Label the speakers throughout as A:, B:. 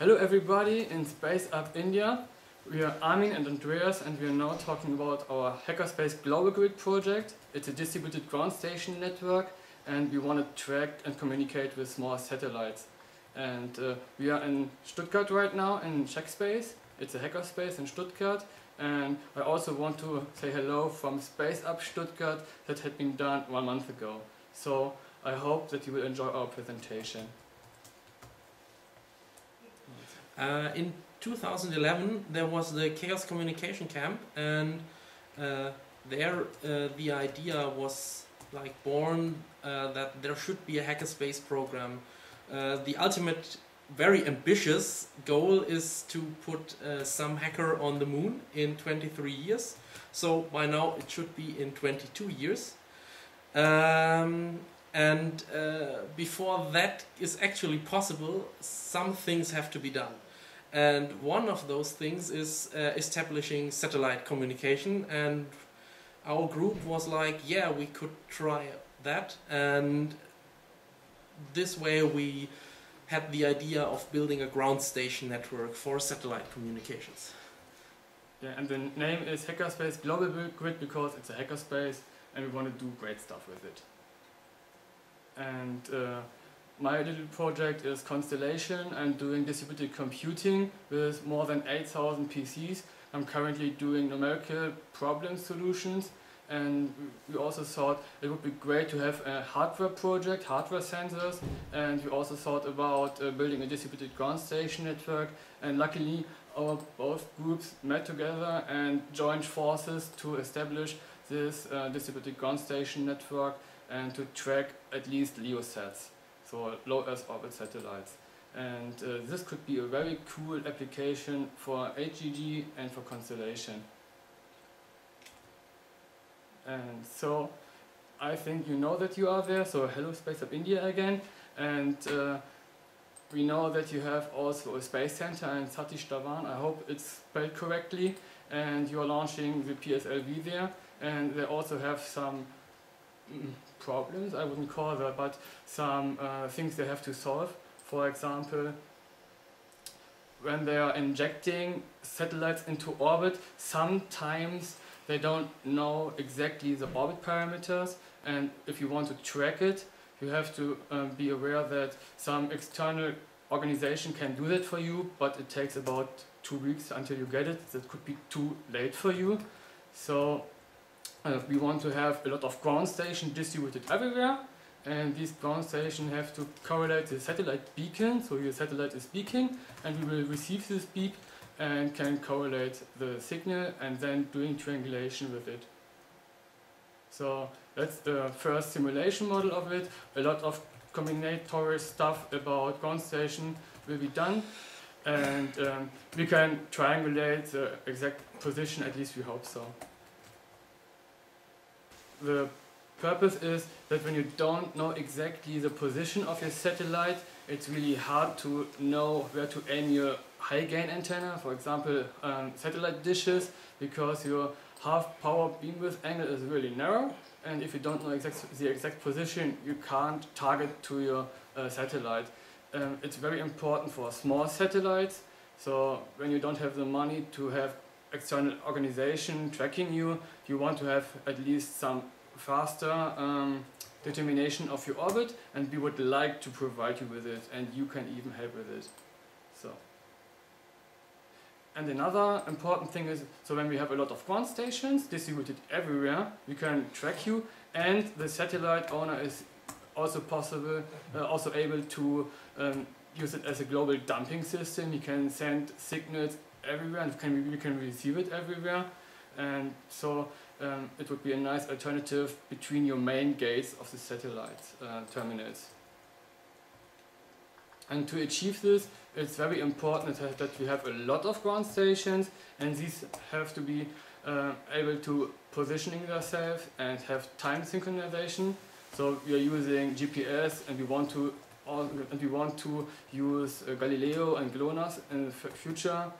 A: Hello everybody in SpaceUp India. We are Armin and Andreas and we are now talking about our Hackerspace Global Grid project. It's a distributed ground station network and we want to track and communicate with small satellites. And we are in Stuttgart right now in Checkspace. It's a hackerspace in Stuttgart. And I also want to say hello from SpaceUp Stuttgart that had been done 1 month ago. So I hope that you will enjoy our presentation.
B: In 2011 there was the Chaos Communication Camp, and there the idea was born that there should be a hackerspace program. The ultimate, very ambitious goal is to put some hacker on the moon in 23 years. So by now it should be in 22 years. Before that is actually possible, some things have to be done. And one of those things is establishing satellite communication, and our group was like, yeah, we could try that. And this way we had the idea of building a ground station network for satellite communications.
A: Yeah, and the name is Hackerspace Global Grid because it's a hackerspace and we want to do great stuff with it. And my little project is Constellation. I'm doing distributed computing with more than 8,000 PCs. I'm currently doing numerical problem solutions, and we also thought it would be great to have a hardware project, hardware sensors, and we also thought about building a distributed ground station network, and luckily our both groups met together and joined forces to establish this distributed ground station network and to track at least LEO sats. So low Earth orbit satellites. And this could be a very cool application for HGG and for Constellation. And so I think you know that you are there, so hello SpaceUp India again. And we know that you have also a space center in Satish Dhawan, I hope it's spelled correctly, and you are launching the PSLV there, and they also have some problems, I wouldn't call that, but some things they have to solve. For example, when they are injecting satellites into orbit, sometimes they don't know exactly the orbit parameters, and if you want to track it, you have to be aware that some external organization can do that for you, but it takes about 2 weeks until you get it. That could be too late for you. So we want to have a lot of ground stations distributed everywhere, and these ground stations have to correlate the satellite beacon, so your satellite is beaking and we will receive this beep and can correlate the signal and then doing triangulation with it. So that's the first simulation model of it. A lot of combinatory stuff about ground station will be done, and we can triangulate the exact position, at least we hope so. The purpose is that when you don't know exactly the position of your satellite, it's really hard to know where to aim your high gain antenna, for example satellite dishes, because your half power beamwidth angle is really narrow, and if you don't know the exact position, you can't target to your satellite. It's very important for small satellites, so when you don't have the money to have external organization tracking you, you want to have at least some faster determination of your orbit, and we would like to provide you with it, and you can even help with it. So, and another important thing is, so when we have a lot of ground stations distributed everywhere, we can track you, and the satellite owner is also also able to use it as a global dumping system. He can send signals everywhere and we can receive it everywhere, and so it would be a nice alternative between your main gates of the satellite terminals. And to achieve this, it's very important that we have a lot of ground stations, and these have to be able to positioning themselves and have time synchronization. So we are using GPS, and we want to use Galileo and GLONASS in the future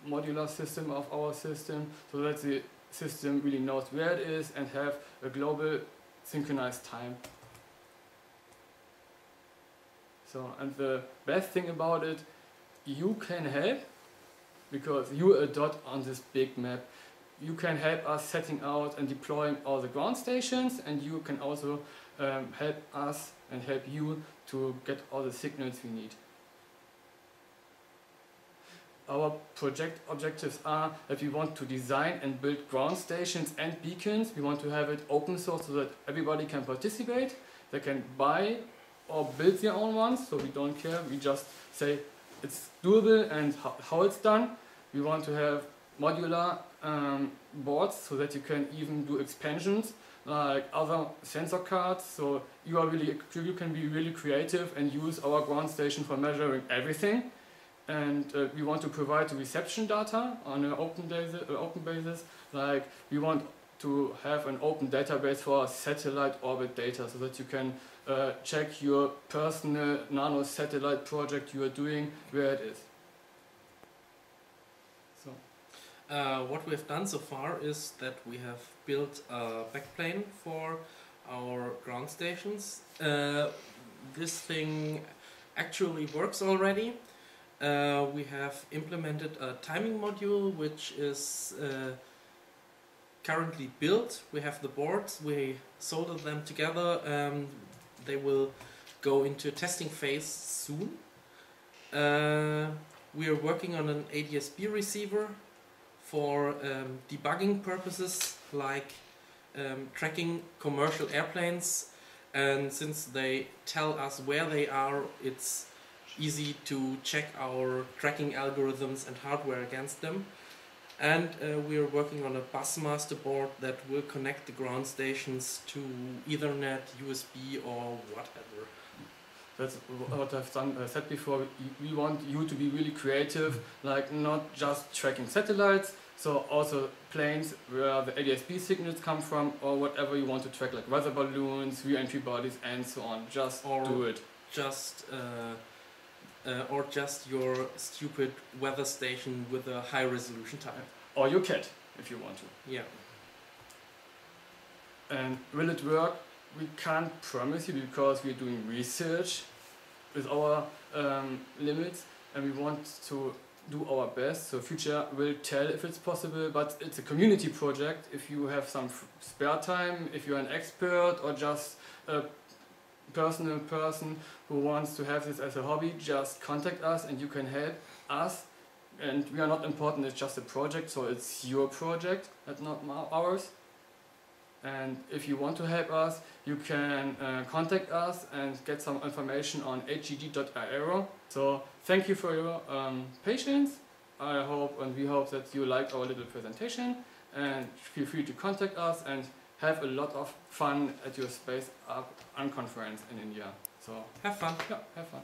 A: modular system of our system, so that the system really knows where it is and have a global synchronized time. So, and the best thing about it, you can help, because you're a dot on this big map. You can help us setting out and deploying all the ground stations, and you can also help us and help you to get all the signals we need. Our project objectives are that we want to design and build ground stations and beacons. We want to have it open source so that everybody can participate. They can buy or build their own ones, so we don't care. We just say it's doable and how it's done. We want to have modular boards so that you can even do expansions like other sensor cards. So you can be really creative and use our ground station for measuring everything. And we want to provide the reception data on an open basis. Like we want to have an open database for satellite orbit data so that you can check your personal nano satellite project you are doing, where it is. So,
B: what we've done so far is that we have built a backplane for our ground stations. This thing actually works already. We have implemented a timing module which is currently built. We have the boards, we soldered them together. They will go into testing phase soon. We are working on an ADS-B receiver for debugging purposes, like tracking commercial airplanes, and since they tell us where they are, it's easy to check our tracking algorithms and hardware against them. And we are working on a bus master board that will connect the ground stations to Ethernet, USB or whatever.
A: That's what I've said before. We want you to be really creative, like not just tracking satellites, so also planes where the ADS-B signals come from, or whatever you want to track, like weather balloons, re-entry bodies and so on. Just do it.
B: Or just your stupid weather station with a high resolution time.
A: Or your cat, if you want to.
B: Yeah.
A: And will it work? We can't promise you because we're doing research with our limits, and we want to do our best. So future will tell if it's possible, but it's a community project. If you have some spare time, if you're an expert or just a personal person who wants to have this as a hobby, just contact us and you can help us. And we are not important, it's just a project, so it's your project and not ours. And if you want to help us, you can contact us and get some information on hgg-hackerspace. So thank you for your patience. I hope and we hope that you liked our little presentation, and feel free to contact us and have a lot of fun at your SpaceUp Unconference in India. So
B: have fun.
A: Yeah, have fun.